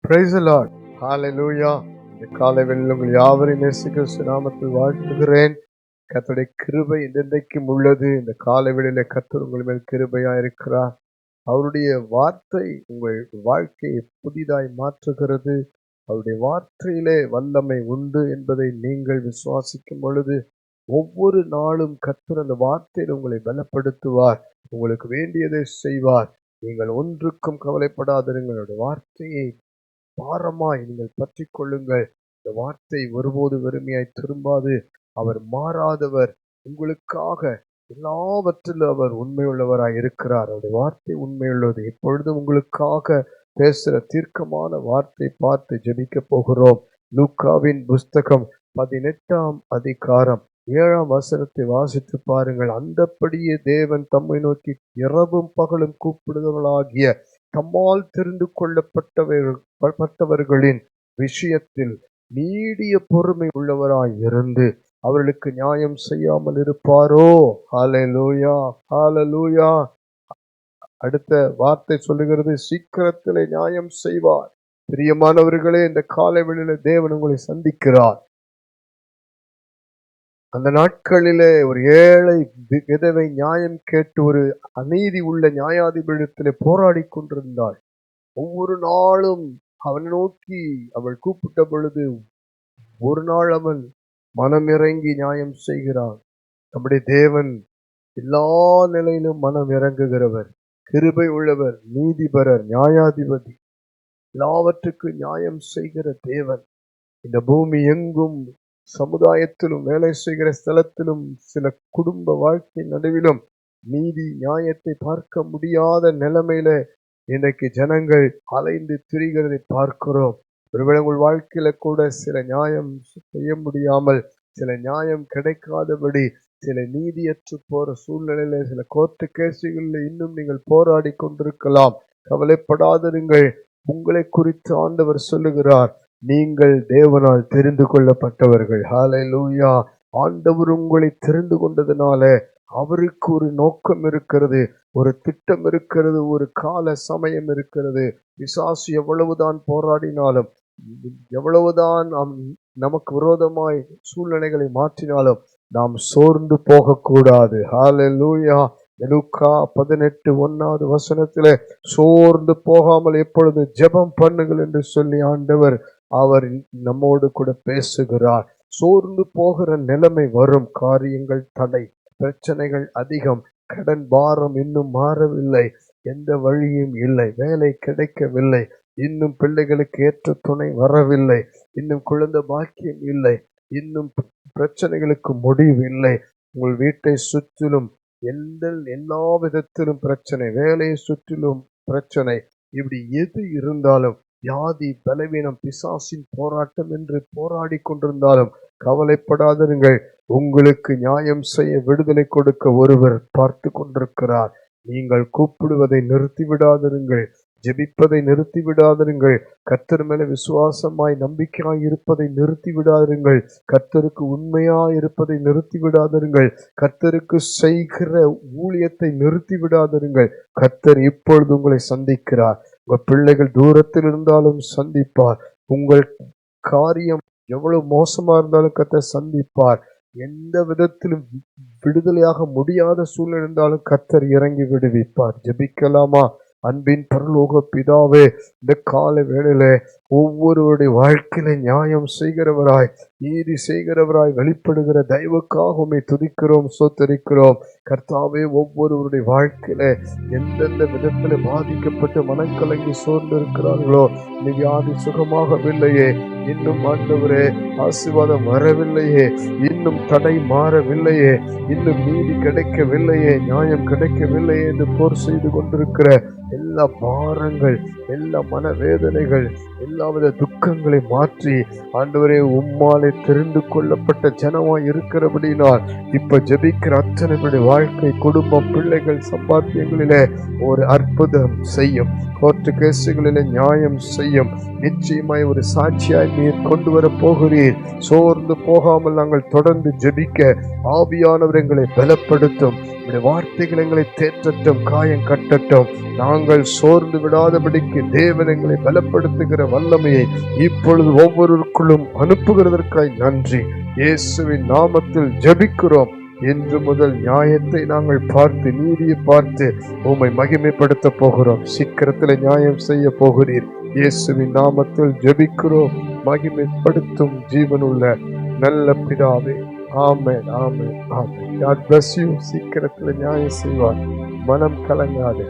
Praise the Lord. Hallelujah. இந்த காலை வேளையில் உங்கள் யாவரையும் இயேசு கிறிஸ்து நாமத்தில் வாழ்த்துகிறேன். கர்த்தருடைய கிருபை என்றென்றைக்கும் உள்ளது. இந்த காலை வேளையிலே கர்த்தர் உங்கள் மேல் கிருபையா இருக்கிறார். அவருடைய வார்த்தை உங்கள் வாழ்க்கையை புதிதாய் மாற்றுகிறது. அவருடைய வார்த்தையிலே வல்லமை உண்டு என்பதை நீங்கள் விசுவாசிக்கும் பொழுது ஒவ்வொரு நாளும் கர்த்தர் அந்த வார்த்தையில் உங்களை பலப்படுத்துவார். உங்களுக்கு வேண்டியதை செய்வார். நீங்கள் ஒன்றுக்கும் கவலைப்படாதிருங்கள். வார்த்தையை பாரமாய் நீங்கள் பற்றி கொள்ளுங்கள். இந்த வார்த்தை ஒருபோது வெறுமையாய் திரும்பாது. அவர் மாறாதவர். உங்களுக்காக எல்லாவற்றிலும் அவர் உண்மையுள்ளவராய் இருக்கிறார். அவருடைய வார்த்தை உண்மையுள்ளது. எப்பொழுதும் உங்களுக்காக பேசுகிற தீர்க்கமான வார்த்தை பார்த்து ஜெபிக்க போகிறோம். லூக்காவின் புஸ்தகம் 18ஆம் அதிகாரம் 7ஆம் வசனத்தை வாசித்து பாருங்கள். அந்தப்படியே தேவன் தம்மை நோக்கி இரவும் பகலும் கூப்பிடுதலாகிய தம்மால் தெரிந்து கொள்ளப்பட்டவர்களின் விஷயத்தில் நீடிய பொறுமை உள்ளவராய் இருந்து அவர்களுக்கு நியாயம் செய்யாமல் இருப்பாரோ? ஹல்லேலூயா, ஹல்லேலூயா. அடுத்த வார்த்தை சொல்லுகிறது, சீக்கிரத்திலே நியாயம் செய்வார். பிரியமானவர்களே, இந்த காலை வேளையிலே தேவன் உங்களை சந்திக்கிறார். அந்த நாட்களிலே ஒரு ஏழை விதவை நியாயம் கேட்டு ஒரு அநீதி உள்ள நியாயாதிபதியிடத்திலே போராடி கொண்டிருந்தாள். ஒவ்வொரு நாளும் அவன் நோக்கி அவள் கூப்பிட்ட பொழுது ஒரு நாள் அவன் மனமிறங்கி நியாயம் செய்கிறான். நம்முடைய தேவன் எல்லா நிலையிலும் மனம் இறங்குகிறவர், கிருபை உள்ளவர், நீதிபரர், நியாயாதிபதி, எல்லாவற்றுக்கும் நியாயம் செய்கிற தேவன். இந்த பூமி எங்கும் சமுதாயத்திலும் வேலை செய்கிற ஸ்தலத்திலும் சில குடும்ப வாழ்க்கை நடுவிலும் நீதி நியாயத்தை பார்க்க முடியாத நிலைமையில இன்றைக்கு ஜனங்கள் அலைந்து திரிகிறதை பார்க்கிறோம். ஒருவேளை உங்கள் வாழ்க்கையில கூட சில நியாயம் செய்ய முடியாமல், சில நியாயம் கிடைக்காதபடி, சில நீதியற்று போற சூழ்நிலையில, சில கோர்ட்டு கேசுகளில் இன்னும் நீங்கள் போராடி கொண்டிருக்கலாம். கவலைப்படாதிருங்கள். உங்களை குறித்து ஆண்டவர் சொல்லுகிறார், நீங்கள் தேவனால் தெரிந்து கொள்ளப்பட்டவர்கள். ஹல்லேலூயா. ஆண்டவர் உங்களை தெரிந்து கொண்டதுனால அவருக்கு ஒரு நோக்கம் இருக்கிறது, ஒரு திட்டம் இருக்கிறது, ஒரு கால சமயம் இருக்கிறது. பிசாசு எவ்வளவுதான் போராடினாலும், எவ்வளவுதான் நமக்கு விரோதமாய் சூழ்நிலைகளை மாற்றினாலும் நாம் சோர்ந்து போகக்கூடாது. ஹல்லேலூயா. லூக்கா 18:1 வசனத்திலே சோர்ந்து போகாமல் எப்பொழுது ஜெபம் பண்ணுங்கள் என்று சொல்லி ஆண்டவர் அவர் நம்மோடு கூட பேசுகிறார். சோர்ந்து போகிற நிலைமை வரும். காரியங்கள் தடை, பிரச்சனைகள் அதிகம், கடன் பாரம் இன்னும் மாறவில்லை, எந்த வழியும் இல்லை, வேலை கிடைக்கவில்லை, இன்னும் பிள்ளைகளுக்கு ஏற்ற துணை வரவில்லை, இன்னும் குழந்தை பாக்கியம் இல்லை, இன்னும் பிரச்சனைகளுக்கு முடிவு இல்லை. உங்கள் வீட்டை சுற்றிலும் எல்லா விதத்திலும் பிரச்சனை, வேலையை சுற்றிலும் பிரச்சனை. இப்படி எது இருந்தாலும், வியாதி, பலவீனம், பிசாசின் போராட்டம் என்று போராடி கொண்டிருந்தாலும் கவலைப்படாதிருங்கள். உங்களுக்கு நியாயம் செய்ய, விடுதலை கொடுக்க ஒருவர் பார்த்து கொண்டிருக்கிறார். நீங்கள் கூப்பிடுவதை நிறுத்திவிடாதிருங்கள். ஜெபிப்பதை நிறுத்திவிடாதிருங்கள். கர்த்தர் மேல விசுவாசமாய் நம்பிக்கையாய் இருப்பதை நிறுத்திவிடாதிருங்கள். கர்த்தருக்கு உண்மையாய் இருப்பதை நிறுத்திவிடாதிருங்கள். கர்த்தருக்கு செய்கிற ஊழியத்தை நிறுத்திவிடாதிருங்கள். கர்த்தர் இப்பொழுது உங்களை சந்திக்கிறார். உங்கள் பிள்ளைகள் தூரத்தில் இருந்தாலும் சந்திப்பார். உங்கள் காரியம் எவ்வளவு மோசமா இருந்தாலும் கர்த்தர் சந்திப்பார். எந்த விதத்திலும் விடுதலையாக முடியாத சூழ்நிலை இருந்தாலும் கர்த்தர் இறங்கி விடுவிப்பார். ஜெபிக்கலாமா? அன்பின் பரலோக பிதாவே, இந்த கால வேளையில ஒவ்வொருவருடைய வாழ்க்கையில நியாயம் செய்கிறவராய், நீதி செய்கிறவராய் வெளிப்படுகிற தயவுக்காக உம்மை துதிக்கிறோம், சோத்தரிக்கிறோம். கர்த்தாவே, ஒவ்வொருவருடைய வாழ்க்கையில எந்தெந்த விதத்துல பாதிக்கப்பட்டு மனக்கலங்கி சோர்ந்து இருக்கிறார்களோ, இந்த வியாதி சுகமாகவில்லையே, இன்னும் ஆண்டவரே ஆசீர்வாதம் வரவில்லையே, இன்னும் தடை மாறவில்லையே, இன்னும் நீதி கிடைக்கவில்லையே, நியாயம் கிடைக்கவில்லையே என்று போர் செய்து கொண்டிருக்கிற எல்லா பாரங்கள், எல்லா மனவேதனைகள், எல்லாவித துக்கங்களை மாற்றி ஆண்டவரே உம்மாலே தெரிந்து கொள்ளப்பட்ட ஜனமாய் இருக்கிறபடினால் இப்ப ஜெபிக்கிற அத்தனை வாழ்க்கை, குடும்பம், பிள்ளைகள், சம்பாத்தியங்களிலே ஒரு அற்புதம் செய்யும். கோர்ட்டு கேசுகளிலே நியாயம் செய்யும். நிச்சயமாய் ஒரு சாட்சியாய் நீர் கொண்டு வர போகிறீர். சோர்ந்து போகாமல் நாங்கள் தொடர்ந்து ஜெபிக்க ஆவியானவர் எங்களை பலப்படுத்தும். உம்முடைய வார்த்தைகள் எங்களை தேற்றட்டும், காயம் கட்டட்டும். நாங்கள் சோர்ந்து விடாதபடிக்கு தேவன் எங்களை பலப்படுத்துகிற வல்லமையை இப்பொழுது ஒவ்வொருவருக்குள்ளும் அனுப்புகிறதற்காய் நன்றி. இயேசுவின் நாமத்தில் ஜெபிக்கிறோம். இன்று முதல் நியாயத்தை நாங்கள் பார்த்து, நீதியை பார்த்து உம்மை மகிமைப்படுத்த போகிறோம். சீக்கிரத்தில் நியாயம் செய்ய போகிறீர். இயேசுவின் நாமத்தில் ஜெபிக்கிறோம். மகிமைப்படுத்தும் ஜீவனுள்ள நல்ல பிதாவே. ஆமென், ஆமென், ஆமென். God bless you. சீக்கிரத்தில் நியாயம் செய்வார். மனம் கலங்காதே.